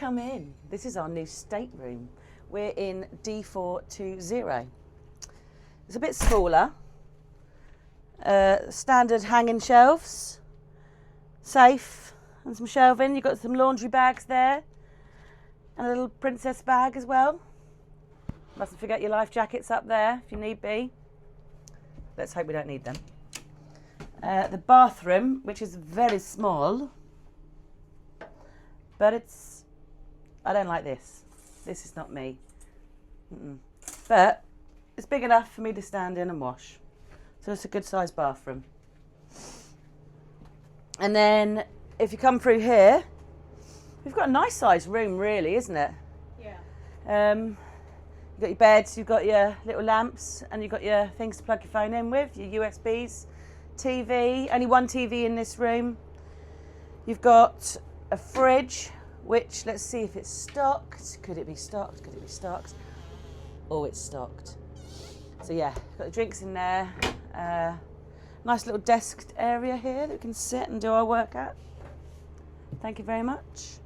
come in. This is our new stateroom. We're in D420. It's a bit smaller. Standard hanging shelves, safe, and some shelving. You've got some laundry bags there, and a little princess bag as well. Mustn't forget your life jackets up there if you need be. Let's hope we don't need them. The bathroom, which is very small, but I don't like this. This is not me. But it's big enough for me to stand in and wash. So it's a good sized bathroom. And then if you come through here, we've got a nice sized room really, isn't it? Yeah. You've got your beds, you've got your little lamps, and you've got your things to plug your phone in with, your USBs, TV, only one TV in this room. You've got a fridge, which, let's see if it's stocked. Could it be stocked? Could it be stocked? Oh, it's stocked. So yeah, got the drinks in there. Nice little desk area here that we can sit and do our work at. Thank you very much.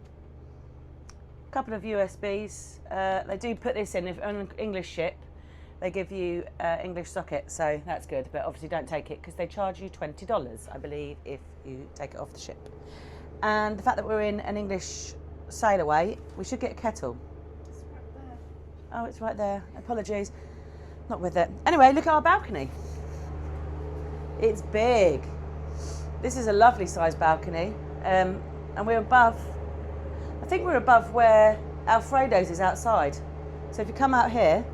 A couple of USBs. They do put this in, if on an English ship, they give you English socket, so that's good, but obviously don't take it because they charge you $20, I believe, if you take it off the ship. And the fact that we're in an English sailaway, we should get a kettle. It's right there. Oh, it's right there. Apologies. Not with it. Anyway, look at our balcony. It's big. This is a lovely sized balcony. And we're above, I think we're above where Alfredo's is outside. So if you come out here,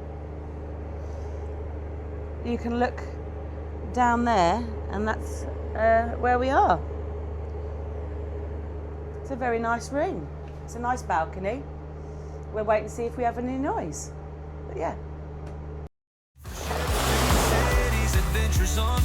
you can look down there, and that's where we are. It's a very nice room. It's a nice balcony. We're waiting to see if we have any noise. But yeah. Adventures on